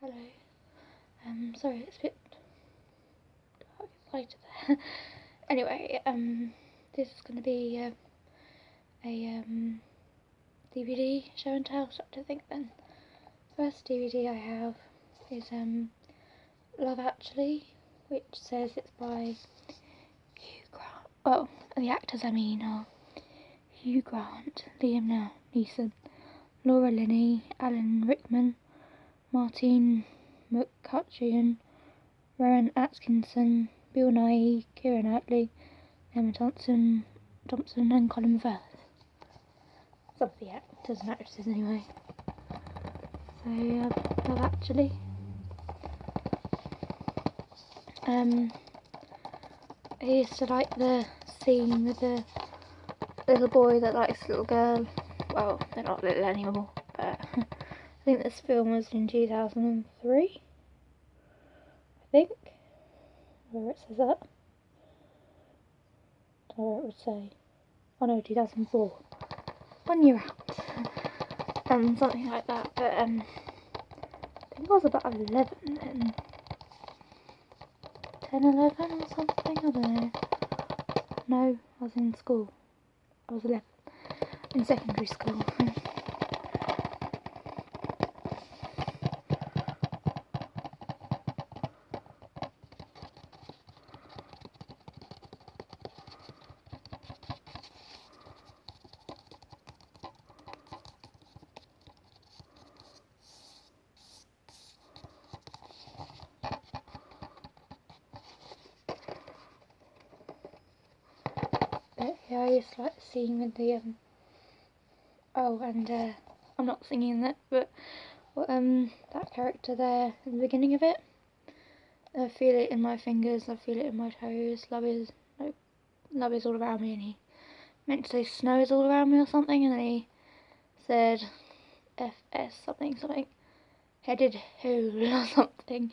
Hello. Sorry, it's a bit dark later there. Anyway, this is going to be a DVD show and tell, so I think then. First DVD I have is Love Actually, which says it's by Hugh Grant. Oh, the actors I mean are Hugh Grant, Liam Neeson, Laura Linney, Alan Rickman, Martin McCutcheon, Rowan Atkinson, Bill Nighy, Keira Knightley, Emma Thompson, and Colin Firth. Some of the actors and actresses anyway. So Love Actually. I used to like the scene with the little boy that likes the little girl. Well, they're not little anymore, but I think this film was in 2003. I think. Where it says that. Or it would say. Oh no, 2004. 1 year out. Something like that. But I think I was about 11 then. 10, 11 or something, I don't know. No, I was in school. I was 11. In secondary school. But yeah, I used to like the scene with the oh, and I'm not singing that, but that character there in the beginning of it. I feel it in my fingers, I feel it in my toes. Love is all around me, and he meant to say snow is all around me or something, and then he said FS something, headed hole or something.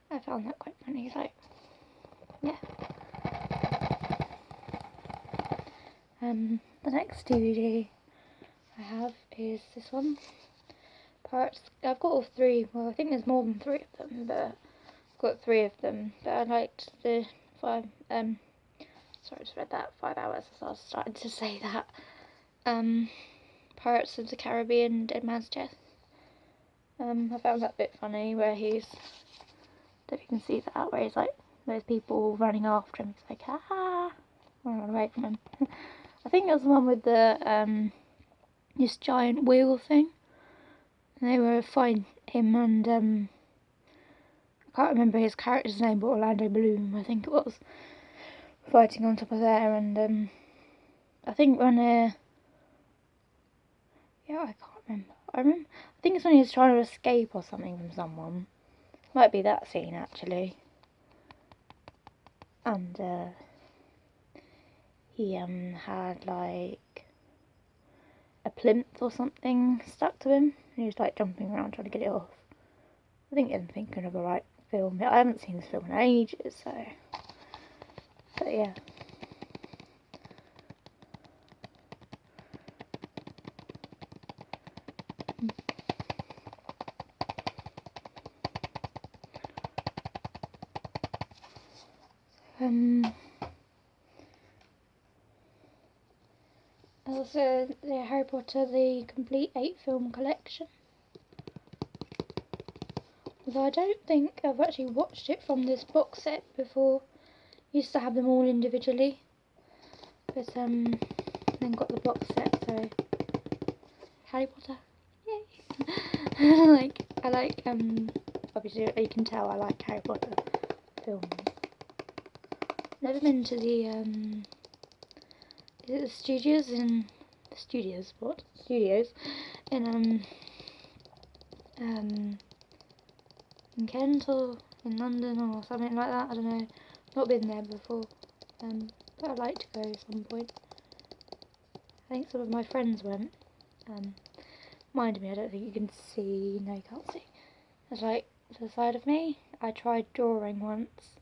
I found that quite funny. Like, yeah. The next DVD I have is this one. Pirates. I've got all three. Well, I think there's more than three of them, but I've got three of them. But I liked the 5. Sorry, I just read that 5 hours as I was starting to say that. Pirates of the Caribbean, Dead Man's Chest. I found that a bit funny where he's. I don't know if you can see that, where he's like, there's people running after him. He's like, ah, run away from him. I think it was the one with the this giant wheel thing. And they were fighting him and I can't remember his character's name, but Orlando Bloom, I think it was, fighting on top of there. And I think when yeah, I can't remember. I think it's when he was trying to escape or something from someone. Might be that scene actually. And he had like a plinth or something stuck to him. And he was like jumping around trying to get it off. I think I'm thinking of the right film. I haven't seen this film in ages, so. But yeah. Also, the Harry Potter, the complete 8-film collection. Although I don't think I've actually watched it from this box set before. I used to have them all individually, but then got the box set. So Harry Potter, yay! I like obviously you can tell I like Harry Potter films. Never been to the is it the studios in in Kent or in London or something like that. I don't know. Not been there before. But I'd like to go at some point. I think some of my friends went. Mind me, I don't think you can see. No, you can't see. It's like to the side of me. I tried drawing once.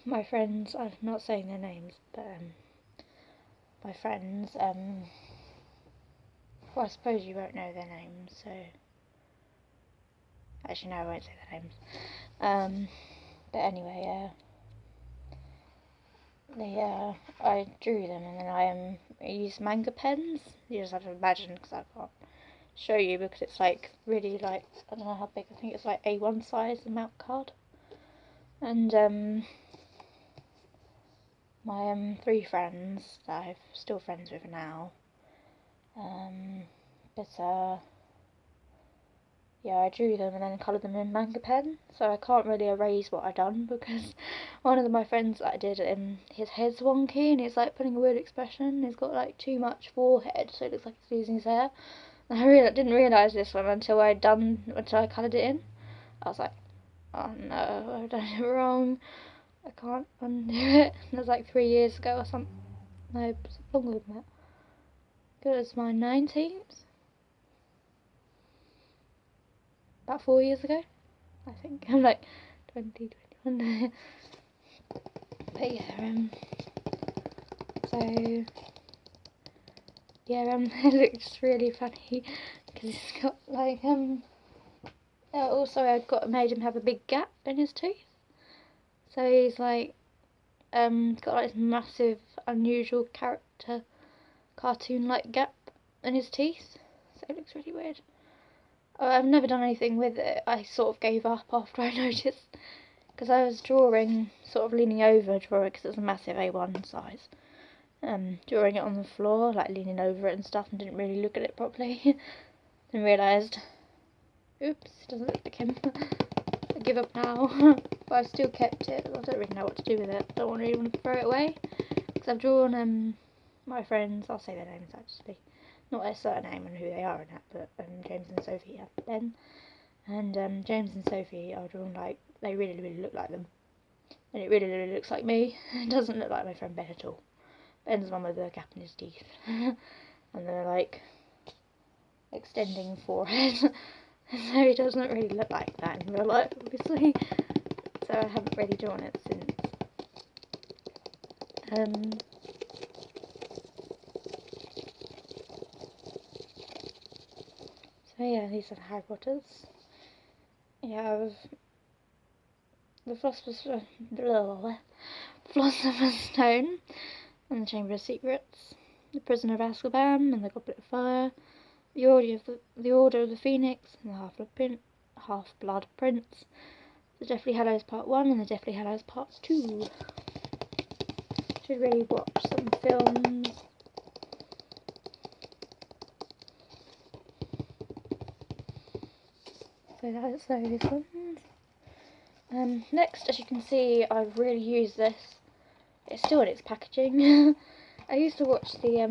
My friends, I'm not saying their names, but my friends, well, I suppose you won't know their names, so Actually, no, I won't say their names. But anyway, I drew them, and then I used manga pens. You just have to imagine, because I can't show you, because it's like really like, I don't know how big, I think it's like A1 size amount card. And my 3 friends that I'm still friends with now, but yeah, I drew them and then coloured them in manga pen, so I can't really erase what I've done, because one of my friends that I did, his head's wonky and he's like putting a weird expression. He's got like too much forehead, so it looks like he's losing his hair. And I didn't realise this one until I coloured it in. I was like, oh no, I've done it wrong. I can't undo it. It was like 3 years ago or something. No, it was longer than that. It was my 19th. About 4 years ago, I think. I'm like 2021. But yeah, so yeah, it looks really funny because he's got like also I made him have a big gap in his tooth, so he's like got like this massive, unusual character, cartoon-like gap in his teeth, so it looks really weird. I've never done anything with it. I sort of gave up after I noticed, because I was drawing, sort of leaning over drawing, because it was a massive A1 size. Drawing it on the floor, like leaning over it and stuff, and didn't really look at it properly. Then realised, oops, it doesn't look like him. I give up now. But I've still kept it. I don't really know what to do with it. Don't really want to throw it away, because I've drawn my friends. I'll say their names actually. Not a certain name and who they are and that, but James and Sophie, yeah, Ben. And James and Sophie are drawn like, they really, really look like them. And it really, really looks like me. It doesn't look like my friend Ben at all. Ben's one with a gap in his teeth. And they're like extending forehead. So he doesn't really look like that in real life, obviously. So I haven't really drawn it since. So yeah, these are the Harry Potters. Yeah, the Philosopher's Stone, and the Chamber of Secrets, the Prisoner of Azkaban, and the Goblet of Fire, the Order of the Phoenix, and the Half-Blood Prince, the Deathly Hallows Part 1, and the Deathly Hallows Part 2. Should really watch some films. So that's those ones. Next, as you can see, I've really used this. It's still in its packaging. I used to watch the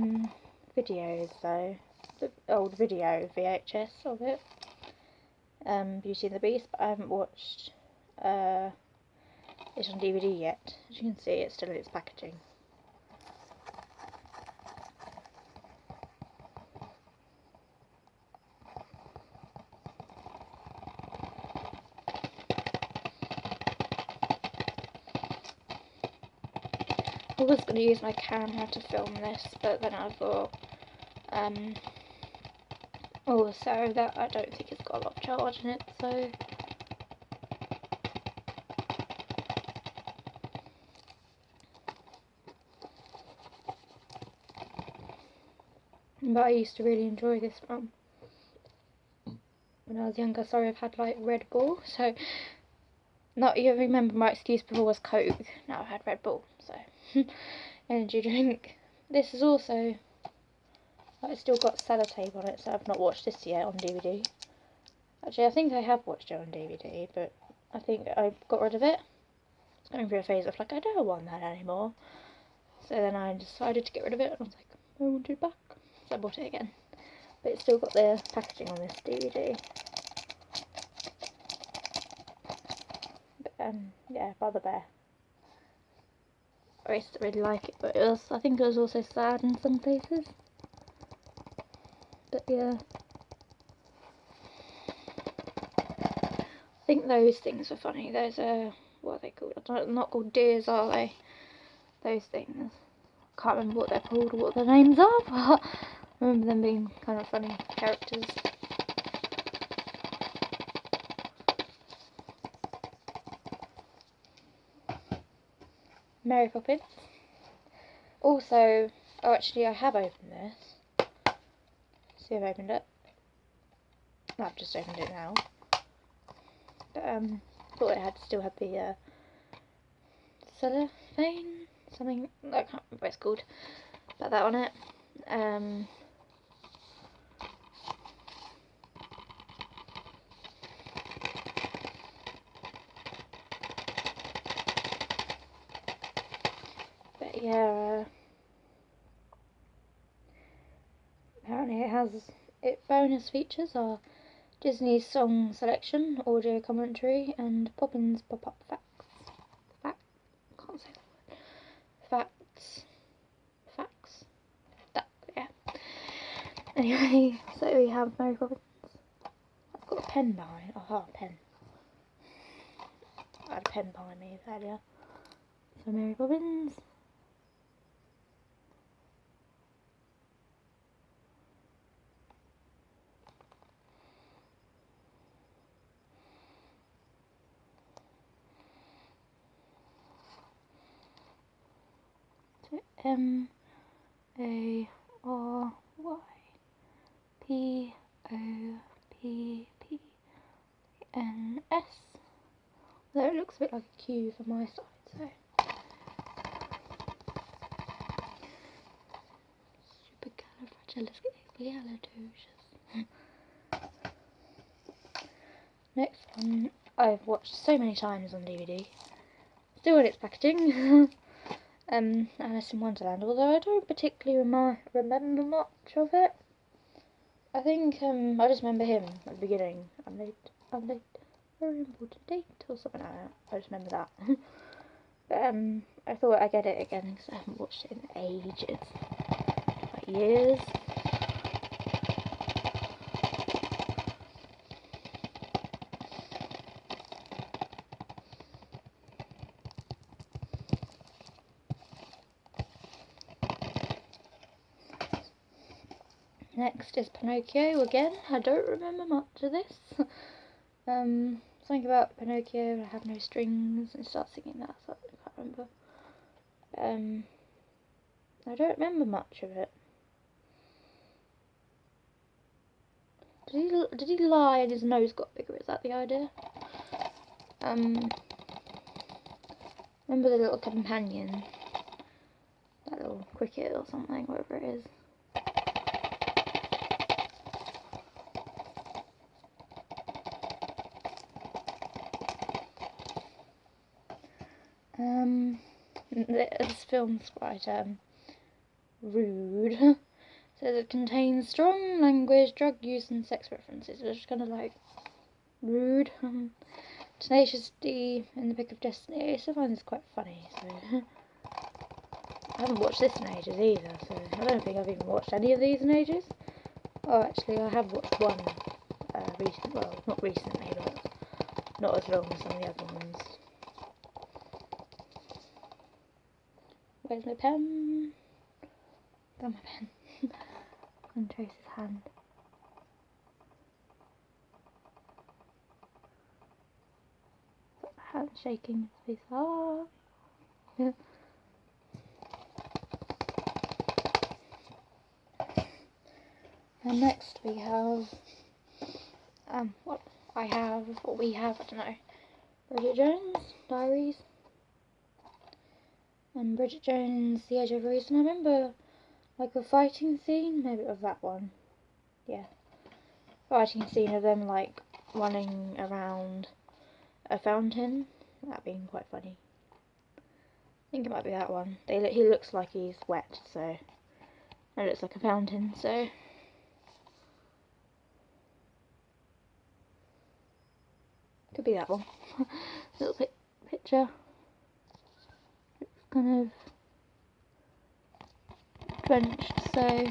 videos though, the old video VHS of it, Beauty and the Beast, but I haven't watched it on DVD yet. As you can see, it's still in its packaging. I was going to use my camera to film this, but then I thought, also that I don't think it's got a lot of charge in it, so but I used to really enjoy this one when I was younger. Sorry, I've had like Red Bull, so not, you remember my excuse before was Coke, now I've had Red Bull, so energy drink. This is also, it's still got sellotape on it, so I've not watched this yet on DVD. Actually, I think I have watched it on DVD, but I think I got rid of it. It's going through a phase of like, I don't want that anymore. So then I decided to get rid of it, and I was like, I want it back. So I bought it again. But it's still got the packaging on this DVD. But, yeah, Brother Bear. I used to really like it, but I think it was also sad in some places. But yeah. I think those things were funny. Those are, what are they called? They're not called deers, are they? Those things. I can't remember what they're called or what their names are, but I remember them being kind of funny characters. Mary Poppins. Also, oh actually I have opened this. See, I've opened it. I've just opened it now. But thought it had still had the cellophane, something, I can't remember what it's called, but that on it. But yeah, apparently it has, bonus features are Disney's song selection, audio commentary, and Poppins pop-up facts. Can't say that word. Facts. That, yeah. Anyway, so we have Mary Poppins. I've got a pen behind. Oh, a pen. I had a pen behind me earlier. So Mary Poppins. So MaryPoppins. Though it looks a bit like a Q from my side, so. Supercalifragilisticexpialidocious. Next one I've watched so many times on DVD. Still in its packaging. Alice in Wonderland, although I don't particularly remember much of it. I think I just remember him at the beginning. I'm late, very important date, or something like that. I just remember that. But I thought I'd get it again because I haven't watched it in ages, like years. Next is Pinocchio again. I don't remember much of this. Something about Pinocchio, I have no strings, and start singing that, so I can't remember. I don't remember much of it. Did he lie and his nose got bigger? Is that the idea? Remember the little companion, that little cricket or something, whatever it is. This film's quite rude. Says it contains strong language, drug use, and sex references. It's just kind of like rude. Tenacious D in the Pick of Destiny. I still find this quite funny. So I haven't watched this in ages either. So I don't think I've even watched any of these in ages. Oh, actually, I have watched one recently. Well, not recently, but not as long as some of the other ones. Where's my pen? Found my pen. And Trace's hand. Hand shaking his face. Ah. Yeah. And next we have what we have, I don't know. Bridget Jones' Diaries. And Bridget Jones' The Edge of Reason. I remember like a fighting scene, maybe it was that one. Yeah. Fighting scene of them like running around a fountain. That being quite funny. I think it might be that one. He looks like he's wet, so it looks like a fountain, so could be that one. Little picture. It's kind of drenched, so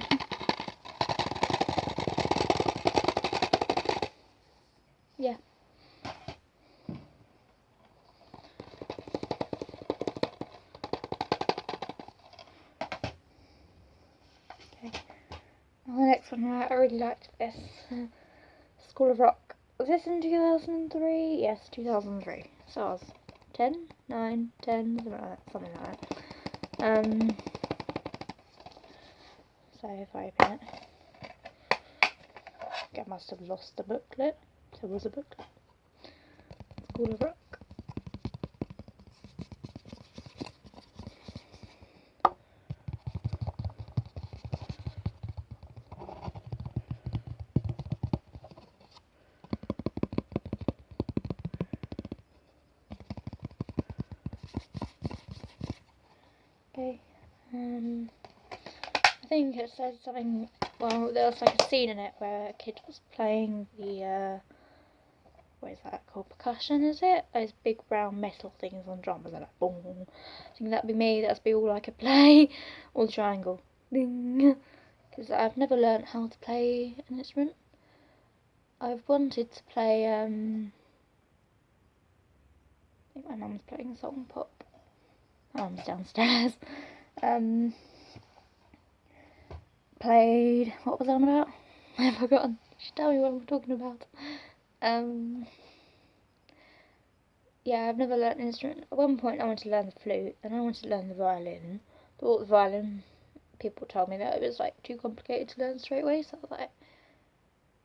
yeah. Okay. Well, the next one, I really liked this. School of Rock. Was this in 2003? Yes, 2003. So I was 10, 9, 10, something like that. So if I open it, I must have lost the booklet. There was a booklet. It's called a rock. Okay, I think it says something, well, there was like a scene in it where a kid was playing the, what is that called, percussion, is it? Those big round metal things on drums, and like, boom. I think that'd be me, that'd be all I could play, or the triangle, ding, because I've never learnt how to play an instrument. I've wanted to play, I think my mum's playing a song pop. My mum's downstairs. Played, what was I on about? I've forgotten. Just tell me what I'm talking about. Yeah, I've never learnt an instrument. At one point I wanted to learn the flute, and I wanted to learn the violin. Thought the violin, people told me that it was like too complicated to learn straight away, so I was like,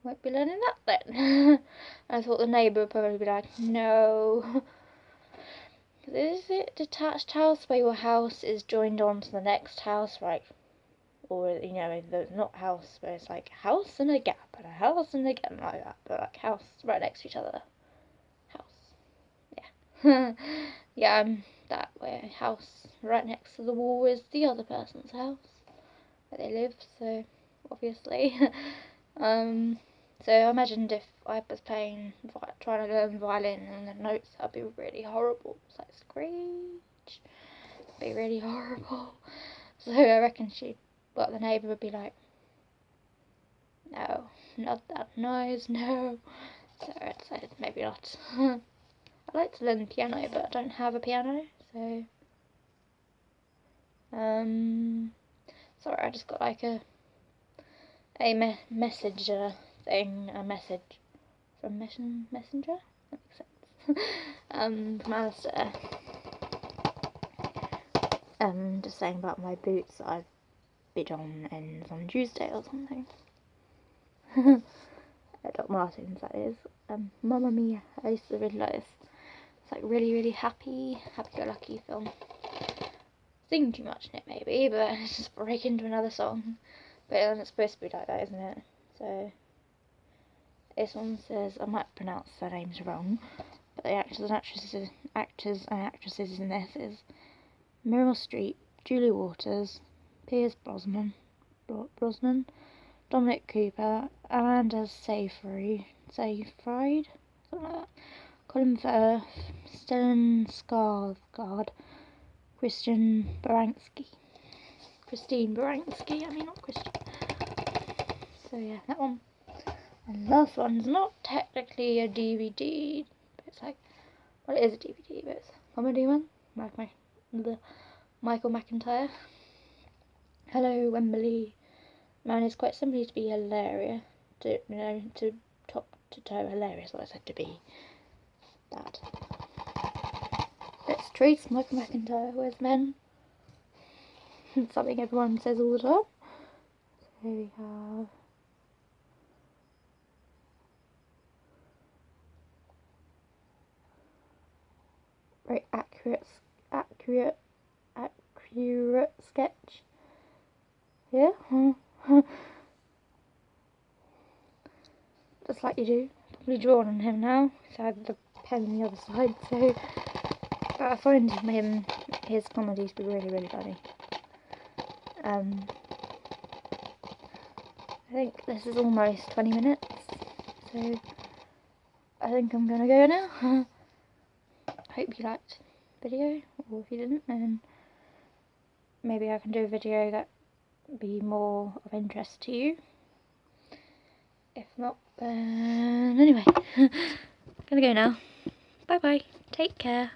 won't be learning that then. I thought the neighbour would probably be like, no. Is it detached house where your house is joined on to the next house, right? Or, you know, the not house where it's like house and a gap and a house and a gap, like that, but like house right next to each other. House. Yeah. Yeah, that way. House right next to the wall is the other person's house where they live, so obviously. So I imagined if I was trying to learn violin and the notes, that'd be really horrible. It's like screech. It'd be really horrible. So I reckon the neighbour would be like, no, not that noise, no. So I decided maybe not. I'd like to learn the piano, but I don't have a piano, so sorry, I just got like a message thing, a message from Messenger. That makes sense. From Alistair. Just saying about my boots that I've bid on ends on Tuesday or something. Doc Martens, that is. Mamma Mia. I used to really like this. It's like really, really happy-go-lucky film. Sing too much in it maybe, but it's just break into another song. But then it's supposed to be like that, isn't it? So this one says, I might pronounce their names wrong, but the actors and actresses in this is Meryl Streep, Julie Waters, Pierce Brosnan, Dominic Cooper, Amanda Seyfried, something like that, Colin Firth, Stellan Skarsgård, Christine Baranski, I mean not Christian. So yeah, that one. And the last one's not technically a DVD, but it's like, well, it is a DVD, but it's a comedy one, like the Michael McIntyre. Hello, Wembley. Man is quite simply to be hilarious, to top to toe hilarious, what I said to be. That. Let's trace Michael McIntyre with men. Something everyone says all the time. So here we have very accurate sketch. Yeah. Just like you do. Probably drawn on him now. So I have the pen on the other side. So, but I find his comedies to be really, really funny. I think this is almost 20 minutes. So I think I'm gonna go now. Hope you liked the video, or if you didn't, then maybe I can do a video that be more of interest to you. If not, then anyway, gonna go now. Bye bye. Take care.